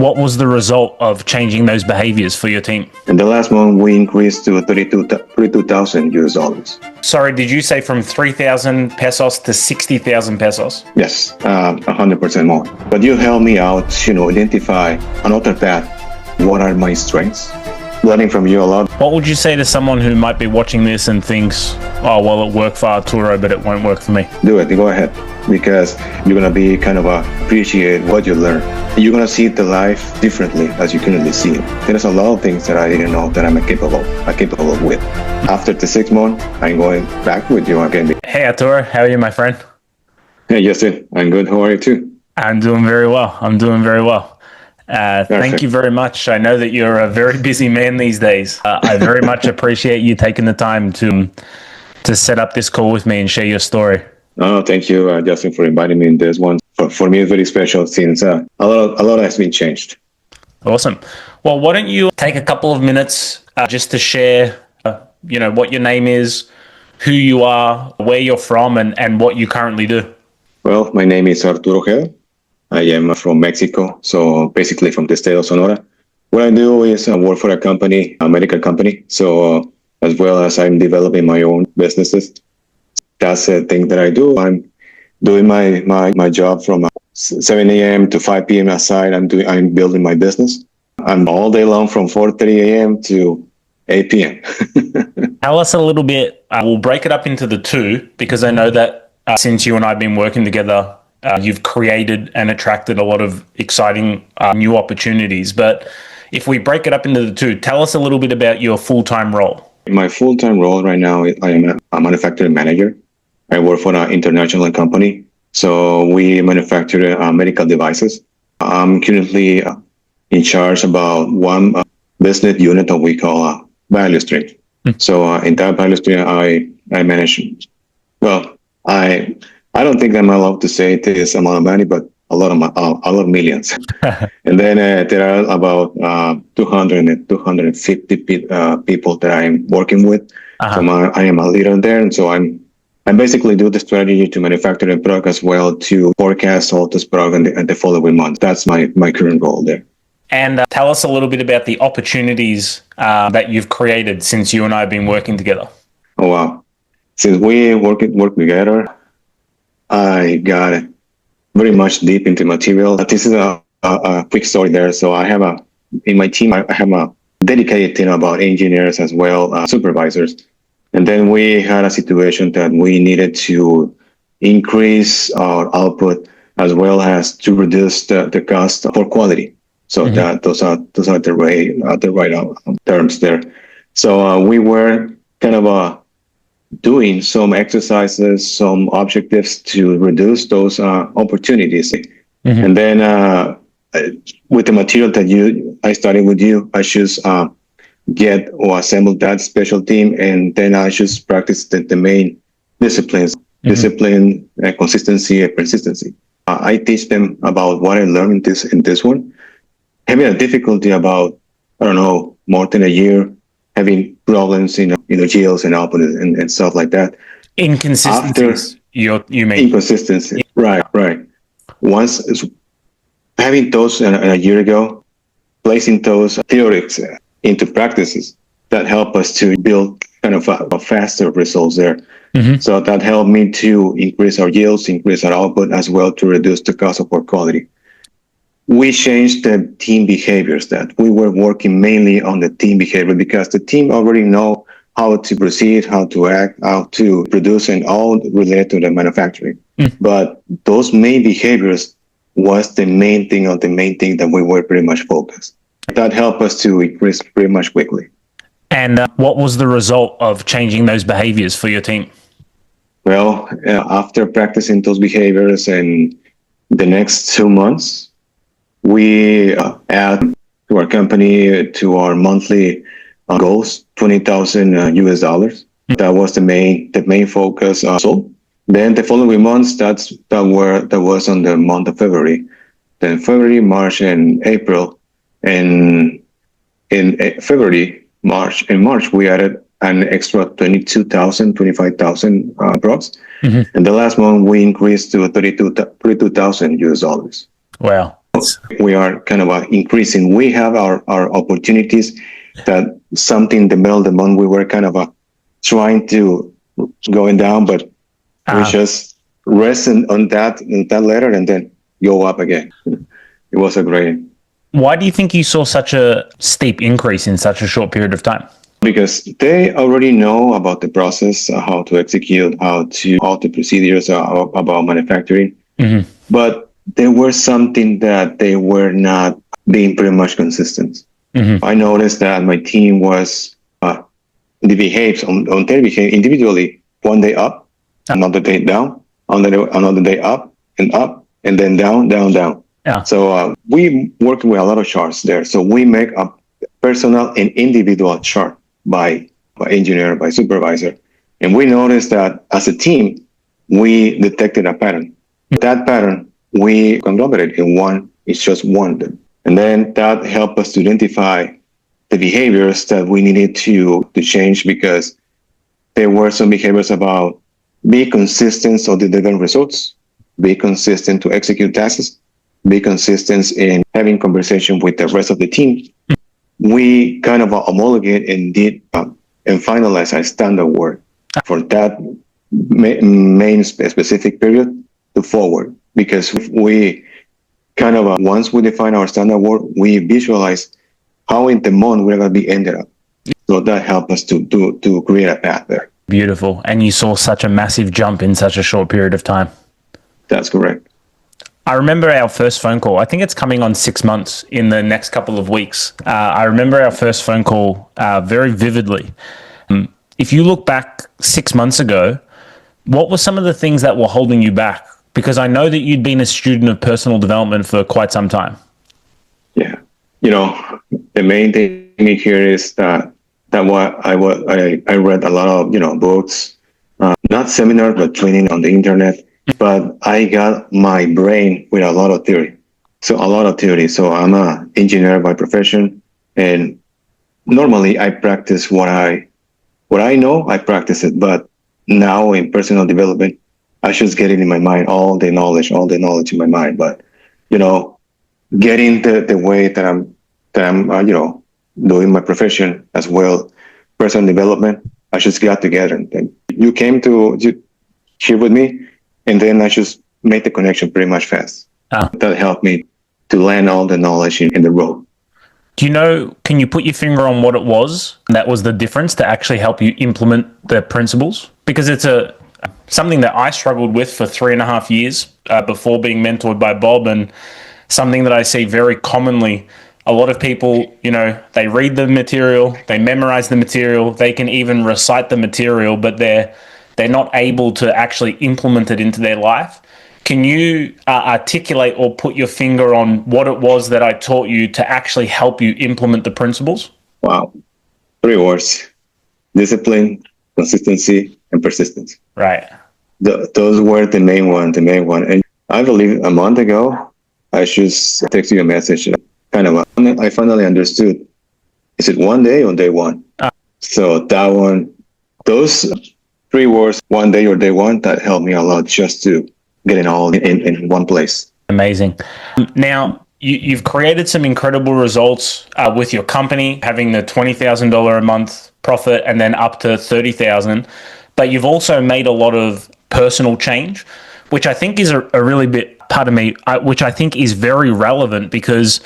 what was the result of changing those behaviors for your team? In the last month, we increased to 32,000 US dollars. Sorry, did you say from 3,000 pesos to 60,000 pesos? Yes, 100% more. But you help me out, identify another path. What are my strengths? Learning from you a lot. What would you say to someone who might be watching this and thinks, oh, well, it worked for Arturo, but it won't work for me? Do it, go ahead. Because you're going to be appreciate what you learn. You're going to see the life differently as you currently see it. There's a lot of things that I didn't know that I'm capable with. After the 6 months, I'm going back with you again. Hey, Arturo, how are you, my friend? Hey, Justin, I'm good. How are you too? I'm doing very well. Thank you very much. I know that you're a very busy man these days. I very much appreciate you taking the time to set up this call with me and share your story. Oh, thank you, Justin, for inviting me in this one. For me, it's very special since a lot has been changed. Awesome. Well, why don't you take a couple of minutes just to share, what your name is, who you are, where you're from, and what you currently do. Well, my name is Arturo. I am from Mexico, so basically from the state of Sonora. What I do is I work for a medical company. So as well as I'm developing my own businesses. That's the thing that I do. I'm doing my job from 7 a.m. to 5 p.m. aside. I'm building my business. I'm all day long from 4:30 a.m. to 8 p.m. Tell us a little bit. We'll break it up into the two because I know that since you and I have been working together, you've created and attracted a lot of exciting new opportunities. But if we break it up into the two, tell us a little bit about your full-time role. My full-time role right now, I am a manufacturing manager. I work for an international company. So we manufacture medical devices. I'm currently in charge about one business unit that we call a value stream. So in that value stream, I manage, well, I don't think I'm allowed to say this amount of money, but a lot of millions. And then there are about 200 and 250 people that I'm working with. So I am a leader there, and so I basically do the strategy to manufacture the product as well to forecast all this product and the following month. That's my current role there. And tell us a little bit about the opportunities that you've created since you and I have been working together. Oh wow! Since we work together, I got very much deep into material. This is a quick story there. So in my team, I have a dedicated team about engineers as well, supervisors. And then we had a situation that we needed to increase our output as well as to reduce the cost for quality. So that those are the right terms there. So we were doing some exercises, some objectives to reduce those opportunities. And then with the material that I started with you, I just get or assemble that special team, and then I just practice the main disciplines, discipline, consistency, and persistency. I teach them about what I learned in this one. Having a difficulty about, more than a year, having problems in yields and output and stuff like that. Inconsistencies, you mean? Inconsistency, right. Once having those a year ago, placing those theories into practices that help us to build a faster results there. So that helped me to increase our yields, increase our output, as well to reduce the cost of our quality. We changed the team behaviors that we were working mainly on the team behavior because the team already know how to proceed, how to act, how to produce, and all related to the manufacturing. But those main behaviors was the main thing that we were pretty much focused. That helped us to increase pretty much quickly. And what was the result of changing those behaviors for your team? Well, after practicing those behaviors and the next 2 months, we add to our company, to our monthly goals, $20,000 US dollars. That was the main focus. So then the following months, that was on the month of February. Then February, March, and April. And in February, March, we added an extra 25,000 approx. And the last month we increased to 32,000 US dollars. Wow. We are kind of increasing. We have our opportunities that something the middle of the month we were kind of trying to going down, but we just rest on that letter and then go up again. It was a great. Why do you think you saw such a steep increase in such a short period of time? Because they already know about the process, how to execute, all the procedures about manufacturing. Mm-hmm. But there was something that they were not being pretty much consistent. Mm-hmm. I noticed that my team was they behaved on they behave individually. One day up, another day down, another day up, and then down, down, down. Yeah. So we work with a lot of charts there. So we make a personal and individual chart by engineer, by supervisor. And we noticed that as a team, we detected a pattern. That pattern, we conglomerate in one, it's just one. And then that helped us to identify the behaviors that we needed to change, because there were some behaviors about be consistent so they deliver results, be consistent to execute tasks, be consistent in having conversation with the rest of the team. We kind of homologate and did and finalize a standard work for that main specific period to forward, because we kind of once we define our standard work, we visualize how in the month we're going to be ended up. So that helped us to create a path there. Beautiful. And you saw such a massive jump in such a short period of time. That's correct. I remember our first phone call. I think it's coming on 6 months in the next couple of weeks. I remember our first phone call very vividly. If you look back 6 months ago, what were some of the things that were holding you back? Because I know that you'd been a student of personal development for quite some time. Yeah. The main thing here is that what I read a lot of, books, not seminars, but training on the internet. But I got my brain with a lot of theory. So I'm an engineer by profession, and normally I practice what I know, I practice it. But now in personal development, I just get it in my mind, all the knowledge in my mind. But, getting the way that I'm doing my profession as well, personal development, I just got together. And you came to here with me, and then I just made the connection pretty much fast. That helped me to land all the knowledge in the road. Can you put your finger on what it was that was the difference to actually help you implement the principles? Because it's something that I struggled with for 3.5 years before being mentored by Bob, and something that I see very commonly. A lot of people, they read the material, they memorize the material, they can even recite the material, but they're not able to actually implement it into their life. Can you articulate or put your finger on what it was that I taught you to actually help you implement the principles? Wow. 3 words: discipline, consistency, and persistence. Right. Those were the main one. And I believe a month ago, I just texted you a message. I finally understood. Is it one day or day one? So that one, those 3 words, one day or day one, that helped me a lot just to get it all in one place. Amazing. Now, you've created some incredible results with your company, having the $20,000 a month profit and then up to $30,000. But you've also made a lot of personal change, which I think is a really bit, which I think is very relevant, because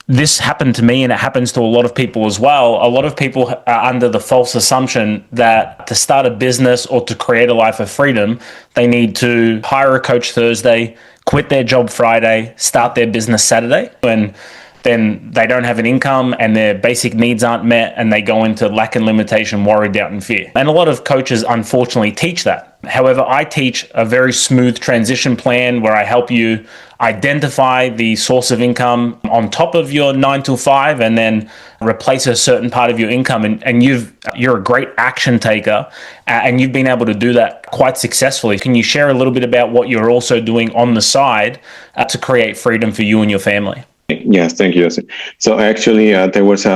this happened to me and it happens to a lot of people as well. A lot of people are under the false assumption that to start a business or to create a life of freedom, they need to hire a coach Thursday, quit their job Friday, start their business Saturday, and then they don't have an income and their basic needs aren't met, and they go into lack and limitation, worry, doubt, and fear. And a lot of coaches unfortunately teach that. However, I teach a very smooth transition plan where I help you identify the source of income on top of your 9 to 5 and then replace a certain part of your income. And you're a great action taker, and you've been able to do that quite successfully. Can you share a little bit about what you're also doing on the side to create freedom for you and your family? Yes, thank you. So actually, there was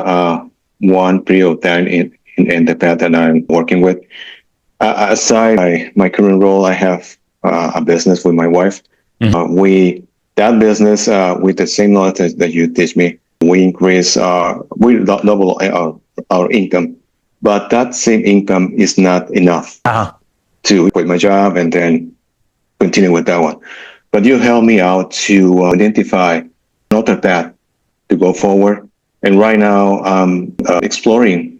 one period of time in the path that I'm working with. Aside my current role, I have a business with my wife. Mm-hmm. We That business, with the same knowledge that you teach me, we increase, we double our income. But that same income is not enough to quit my job and then continue with that one. But you help me out to identify another path to go forward. And right now, I'm exploring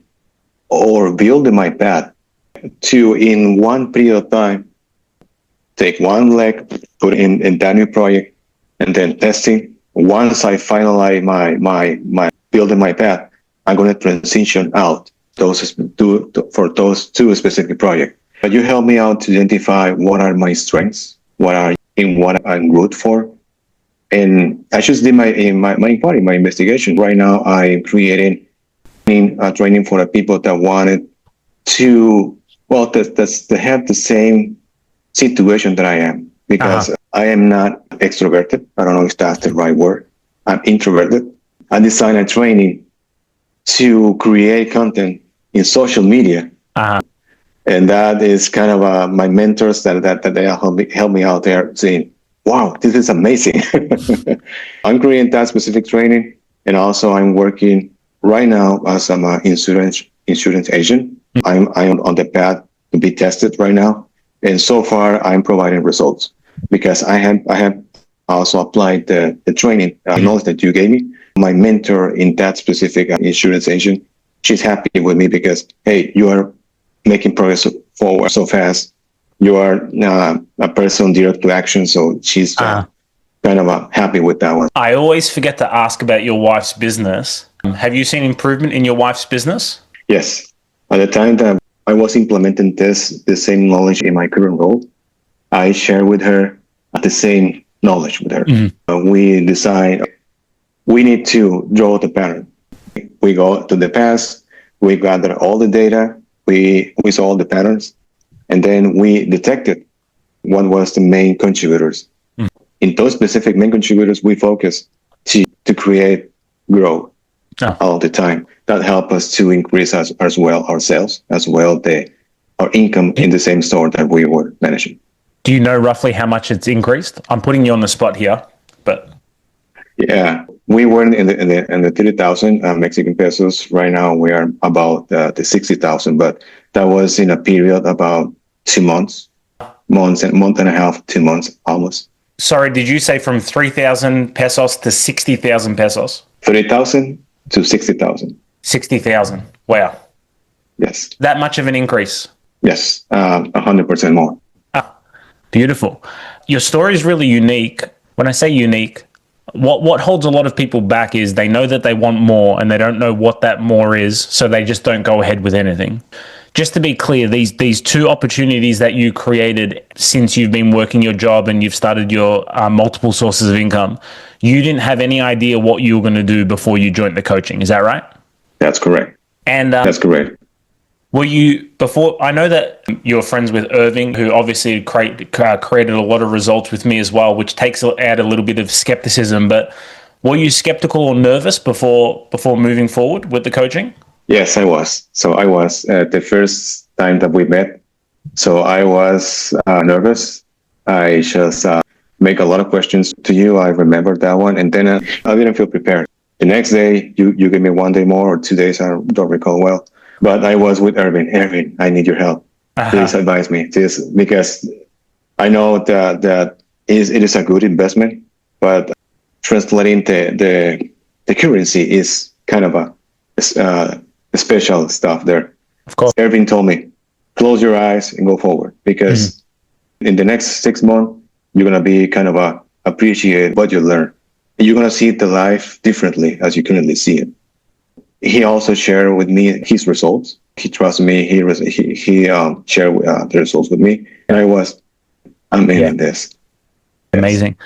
or building my path to, in one period of time, take one leg, put in that new project, and then testing. Once I finalize my building my path, I'm going to transition out for those two specific projects. But you help me out to identify what are my strengths, what I'm good for. And I just did my investigation. Right now, I'm creating training for the people that wanted to, to have the same situation that I am, because I am not extroverted. I don't know if that's the right word. I'm introverted. I designed a training to create content in social media. And that is kind of my mentors that they help me out there saying, wow, this is amazing. I'm creating that specific training. And also I'm working right now as an insurance agent. I'm on the path to be tested right now. And so far I'm providing results because I have also applied the training knowledge that you gave me. My mentor in that specific insurance agent, she's happy with me because, hey, you are making progress forward so fast. You are a person direct to action, so she's kind of happy with that one. I always forget to ask about your wife's business. Have you seen improvement in your wife's business? Yes. At the time that I was implementing the same knowledge in my current role, I share with her the same knowledge with her. We decide we need to draw the pattern. We go to the past, we gather all the data, we saw the patterns, and then we detected what was the main contributors. In those specific main contributors, we focus to create growth all the time. That help us to increase as well our sales, as well our income in the same store that we were managing. Do you know roughly how much it's increased? I'm putting you on the spot here, but yeah, we were in the 30,000 Mexican pesos. Right now we are about the 60,000, but that was in a period about 2 months, month and a half, 2 months almost. Sorry, did you say from 3,000 pesos to 60,000 pesos? 30,000 to 60,000. 60,000. Wow. Yes. That much of an increase? Yes, 100% more. Beautiful. Your story is really unique. When I say unique, what holds a lot of people back is they know that they want more and they don't know what that more is, so they just don't go ahead with anything. Just to be clear, these two opportunities that you created since you've been working your job and you've started your multiple sources of income, you didn't have any idea what you were going to do before you joined the coaching. Is that right? That's correct. And that's correct. Were you before? I know that you're friends with Irving, who obviously created a lot of results with me as well, which takes out a little bit of skepticism. But were you skeptical or nervous before moving forward with the coaching? Yes, I was. So I was the first time that we met. So I was nervous. I just make a lot of questions to you. I remember that one, and then I didn't feel prepared. The next day, you gave me 1 day more or 2 days. I don't recall well. But I was with Irving. Irving, I need your help. Please advise me. Because I know that it is a good investment, but translating the currency is kind of a special stuff there. Of course. Irving told me, close your eyes and go forward, because in the next 6 months, you're going to be kind of appreciate what you learn. And you're going to see the life differently as you currently see it. He also shared with me his results. He trusted me. He shared the results with me, and I'm in this. Amazing.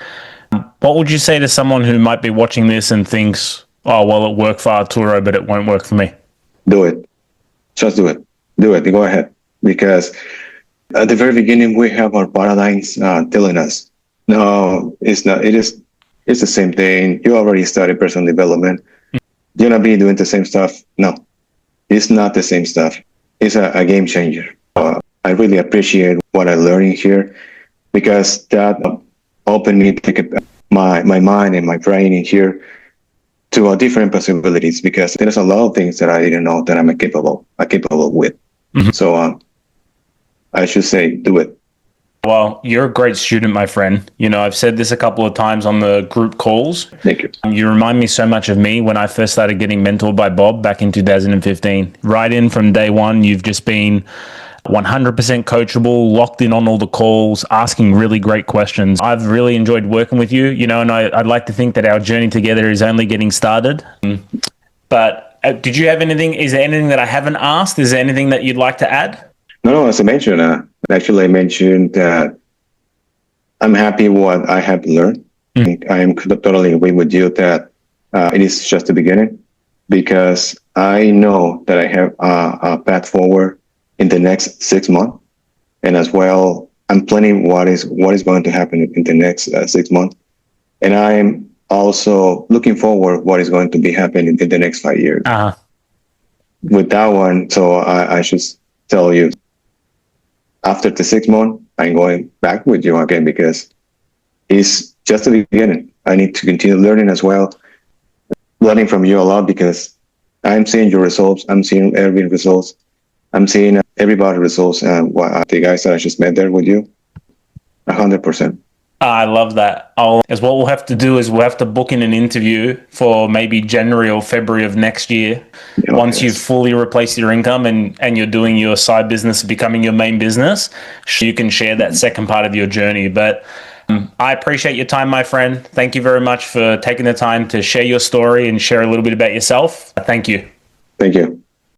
What would you say to someone who might be watching this and thinks, "Oh, well, it worked for Arturo, but it won't work for me"? Do it. Just do it. Do it. Go ahead. Because at the very beginning, we have our paradigms telling us, "No, it's not. It's the same thing. You already studied personal development. You're going to be doing the same stuff." No, it's not the same stuff. It's a game changer. I really appreciate what I'm learning here, because that opened me to take my mind and my brain in here to different possibilities, because there's a lot of things that I didn't know that I'm capable with. So I should say, do it. Well, you're a great student, my friend. You know, I've said this a couple of times on the group calls. Thank you. You remind me so much of me when I first started getting mentored by Bob back in 2015. Right in from day one, you've just been 100% coachable, locked in on all the calls, asking really great questions. I've really enjoyed working with you, you know, and I'd like to think that our journey together is only getting started. But did you have anything? Is there anything that I haven't asked? Is there anything that you'd like to add? No, as I mentioned, actually I mentioned that I'm happy what I have learned. I am totally agree with you that it is just the beginning, because I know that I have a path forward in the next 6 months, and as well, I'm planning what is going to happen in the next 6 months, and I'm also looking forward what is going to be happening in the next 5 years. With that one, so I should tell you, after the 6 months, I'm going back with you again, because it's just the beginning. I need to continue learning as well, learning from you a lot, because I'm seeing your results. I'm seeing Erwin results. I'm seeing everybody results. The guys that I just met there with you, 100%. I love that. As what we'll have to do is we'll have to book in an interview for maybe January or February of next year. Yeah, Once you've fully replaced your income and you're doing your side business, becoming your main business, you can share that second part of your journey. But I appreciate your time, my friend. Thank you very much for taking the time to share your story and share a little bit about yourself. Thank you. Thank you.